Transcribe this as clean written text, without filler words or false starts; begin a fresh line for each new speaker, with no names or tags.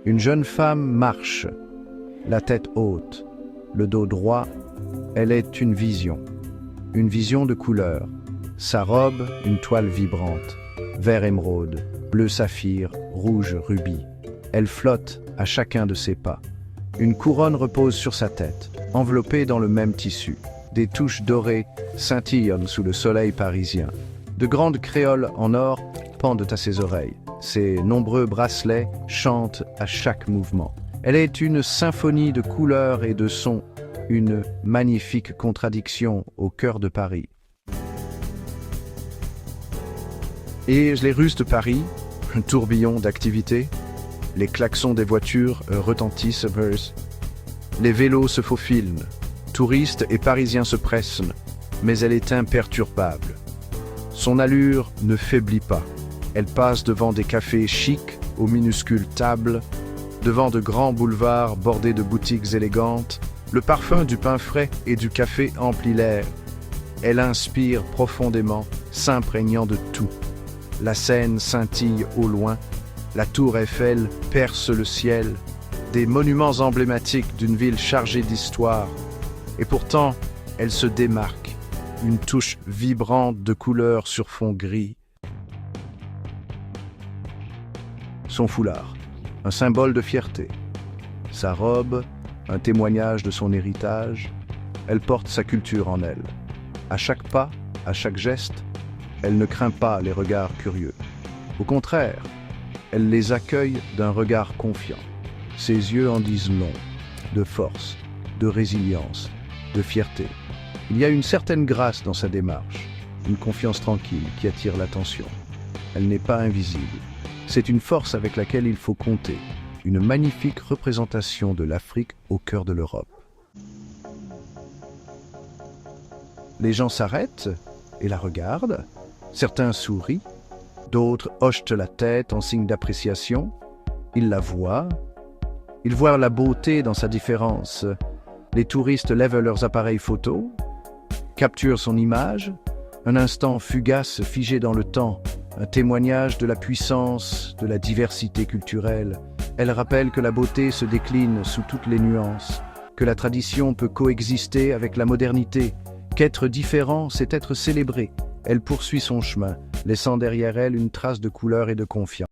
Une jeune femme marche, la tête haute, le dos droit. Elle est une vision de couleur. Sa robe, une toile vibrante, vert émeraude, bleu saphir, rouge rubis. Elle flotte à chacun de ses pas. Une couronne repose sur sa tête, enveloppée dans le même tissu. Des touches dorées scintillent sous le soleil parisien. De grandes créoles en or pendent à ses oreilles. Ses nombreux bracelets chantent à chaque mouvement. Elle est une symphonie de couleurs et de sons, une magnifique contradiction au cœur de Paris. Et les rues de Paris, un tourbillon d'activités. Les klaxons des voitures retentissent. Les vélos se faufilent. Touristes et Parisiens se pressent, mais elle est imperturbable. Son allure ne faiblit pas. Elle passe devant des cafés chics aux minuscules tables, devant de grands boulevards bordés de boutiques élégantes. Le parfum du pain frais et du café emplit l'air. Elle inspire profondément, s'imprégnant de tout. La Seine scintille au loin. La tour Eiffel perce le ciel. Des monuments emblématiques d'une ville chargée d'histoire. Et pourtant, elle se démarque. Une touche vibrante de couleurs sur fond gris. Son foulard, un symbole de fierté. Sa robe, un témoignage de son héritage. Elle porte sa culture en elle. À chaque pas, à chaque geste, elle ne craint pas les regards curieux. Au contraire, elle les accueille d'un regard confiant. Ses yeux en disent long, de force, de résilience, de fierté. Il y a une certaine grâce dans sa démarche, une confiance tranquille qui attire l'attention. Elle n'est pas invisible. C'est une force avec laquelle il faut compter, une magnifique représentation de l'Afrique au cœur de l'Europe. Les gens s'arrêtent et la regardent. Certains sourient, d'autres hochent la tête en signe d'appréciation. Ils la voient. Ils voient la beauté dans sa différence. Les touristes lèvent leurs appareils photo, capturent son image, un instant fugace figé dans le temps, un témoignage de la puissance, de la diversité culturelle. Elle rappelle que la beauté se décline sous toutes les nuances, que la tradition peut coexister avec la modernité, qu'être différent, c'est être célébré. Elle poursuit son chemin, laissant derrière elle une trace de couleur et de confiance.